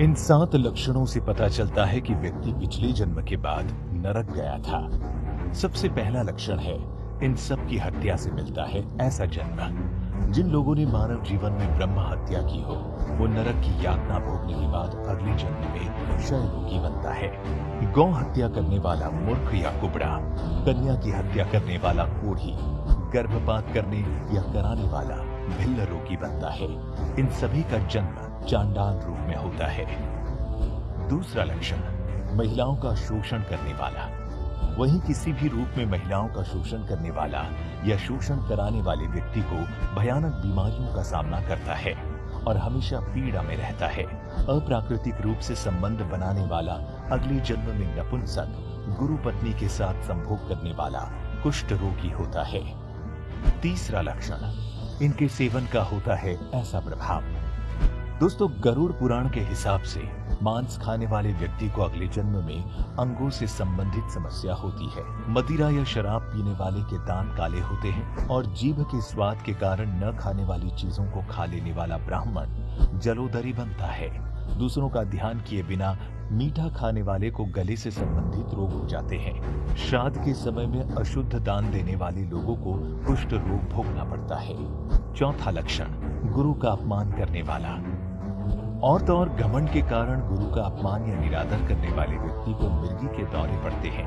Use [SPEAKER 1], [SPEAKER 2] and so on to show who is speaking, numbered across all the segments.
[SPEAKER 1] इन 7 लक्षणों से पता चलता है कि व्यक्ति पिछले जन्म के बाद नरक गया था। सबसे पहला लक्षण है, इन सब की हत्या से मिलता है ऐसा जन्म। जिन लोगों ने मानव जीवन में ब्रह्म हत्या की हो, वो नरक की यातना भोगने के बाद अगले जन्म में क्षय रोगी बनता है। गौ हत्या करने वाला मूर्ख या कुबड़ा, कन्या की हत्या करने वाला कोढ़ी, गर्भपात करने या कराने वाला भिल्ल रोगी बनता है। इन सभी का जन्म चांडाल रूप में होता है। दूसरा लक्षण, महिलाओं का शोषण करने वाला। वहीं किसी भी रूप में महिलाओं का शोषण करने वाला या शोषण कराने वाले व्यक्ति को भयानक बीमारियों का सामना करता है और हमेशा पीड़ा में रहता है। अप्राकृतिक रूप से संबंध बनाने वाला अगले जन्म में नपुंसक, गुरु पत्नी के साथ संभोग करने वाला कुष्ठ रोगी होता है। तीसरा लक्षण, इनके सेवन का होता है ऐसा प्रभाव। दोस्तों, गरुड़ पुराण के हिसाब से मांस खाने वाले व्यक्ति को अगले जन्म में अंगों से संबंधित समस्या होती है। मदिरा या शराब पीने वाले के दांत काले होते हैं और जीभ के स्वाद के कारण न खाने वाली चीजों को खा लेने वाला ब्राह्मण जलोदरी बनता है। दूसरों का ध्यान किए बिना मीठा खाने वाले को गले से संबंधित रोग हो जाते हैं। श्राद्ध के समय में अशुद्ध दान देने वाले लोगों को कुष्ठ रोग भोगना पड़ता है। चौथा लक्षण, गुरु का अपमान करने वाला। और तो और घमंड के कारण गुरु का अपमान या निरादर करने वाले व्यक्ति को मिर्गी के दौरे पड़ते हैं।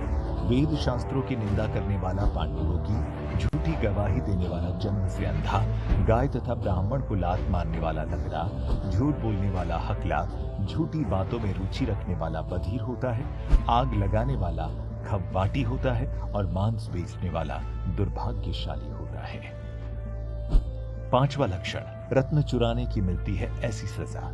[SPEAKER 1] वेद शास्त्रों की निंदा करने वाला पांडुरोगी, झूठी गवाही देने वाला जन्म से अंधा, गाय तथा ब्राह्मण को लात मारने वाला लंगड़ा, झूठ बोलने वाला हकला, झूठी बातों में रुचि रखने वाला बधिर होता है, आग लगाने वाला खव्वाटी होता है और मांस बेचने वाला दुर्भाग्यशाली होता है। पांचवा लक्षण, रत्न चुराने की मिलती है ऐसी सजा।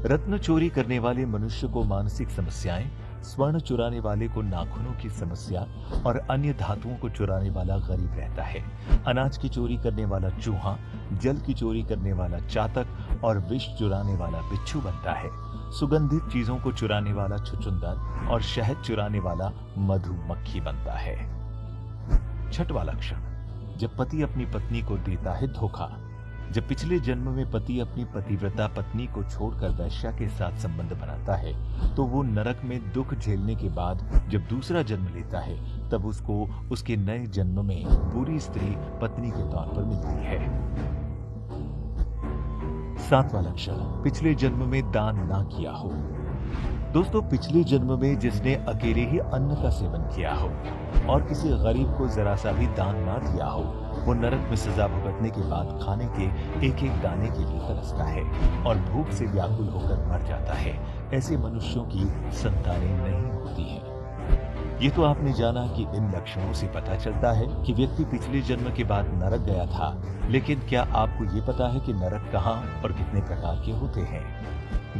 [SPEAKER 1] रत्न चोरी करने वाले मनुष्य को मानसिक समस्याएं, स्वर्ण चुराने वाले को नाखूनों की समस्या और अन्य धातुओं को चुराने वाला गरीब रहता है। अनाज की चोरी करने वाला चूहा, जल की चोरी करने वाला चातक और विष चुराने वाला बिच्छू बनता है। सुगंधित चीजों को चुराने वाला छुचुंदर और शहद चुराने वाला मधुमक्खी बनता है। छठवां लक्षण, जब पति अपनी पत्नी को देता है धोखा। जब पिछले जन्म में पति अपनी पतिव्रता पत्नी को छोड़कर वैश्या के साथ संबंध बनाता है, तो वो नरक में दुख झेलने के बाद जब दूसरा जन्म लेता है, तब उसको उसके नए जन्म में बुरी स्त्री पत्नी के तौर पर मिलती है। सातवां लक्षण, पिछले जन्म में दान ना किया हो। दोस्तों, पिछले जन्म में जिसने अकेले ही अन्न का सेवन किया हो और किसी गरीब को जरा सा भी दान ना दिया हो, वो नरक में सजा भुगतने के बाद खाने के एक एक दाने के लिए तरसता है और भूख से व्याकुल होकर मर जाता है। ऐसे मनुष्यों की संतानें नहीं होती हैं। ये तो आपने जाना कि इन लक्षणों से पता चलता है कि व्यक्ति पिछले जन्म के बाद नरक गया था, लेकिन क्या आपको ये पता है कि नरक कहाँ और कितने प्रकार के होते हैं?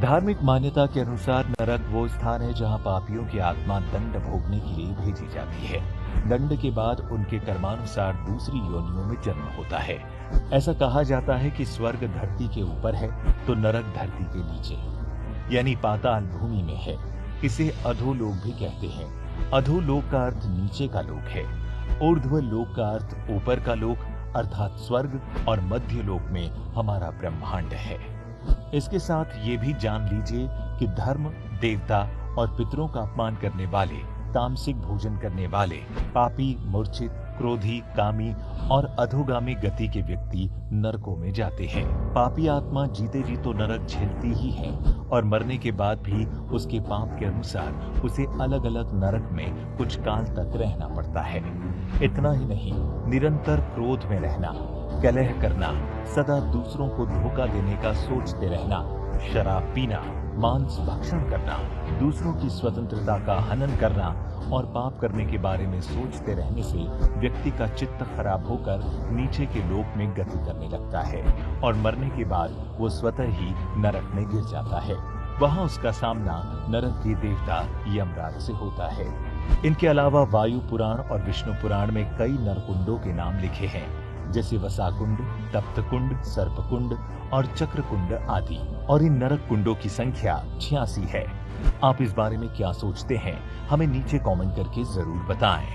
[SPEAKER 1] धार्मिक मान्यता के अनुसार नरक वो स्थान है जहाँ पापियों की आत्मा दंड भोगने के लिए भेजी जाती है। दंड के बाद उनके कर्मानुसार दूसरी योनियों में जन्म होता है। ऐसा कहा जाता है कि स्वर्ग धरती के ऊपर है तो नरक धरती के नीचे यानी पाताल भूमि में है। इसे अधोलोक भी कहते हैं। अधोलोक का अर्थ नीचे का लोक है। ऊर्ध्व लोक का अर्थ ऊपर का लोक अर्थात स्वर्ग और मध्य लोक में हमारा ब्रह्मांड है। इसके साथ ये भी जान लीजिए कि धर्म, देवता और पितरों का अपमान करने वाले, तामसिक भोजन करने वाले, पापी, मूर्छित, क्रोधी, कामी और अधोगामी गति के व्यक्ति नरकों में जाते हैं। पापी आत्मा जीते जी तो नरक झेलती ही है और मरने के बाद भी उसके पाप के अनुसार उसे अलग अलग नरक में कुछ काल तक रहना पड़ता है। इतना ही नहीं, निरंतर क्रोध में रहना, कलह करना, सदा दूसरों को धोखा देने का सोचते रहना, शराब पीना, मांस भक्षण करना, दूसरों की स्वतंत्रता का हनन करना और पाप करने के बारे में सोचते रहने से व्यक्ति का चित्त खराब होकर नीचे के लोक में गति करने लगता है और मरने के बाद वो स्वतः ही नरक में गिर जाता है। वहां उसका सामना नरक के देवता यमराज से होता है। इनके अलावा वायु पुराण और विष्णु पुराण में कई नरकुंडों के नाम लिखे हैं, जैसे वसाकुंड, तप्तकुंड, सर्पकुंड और चक्रकुंड आदि। और इन नरक कुंडों की संख्या 86 है। आप इस बारे में क्या सोचते हैं? हमें नीचे कमेंट करके जरूर बताएं।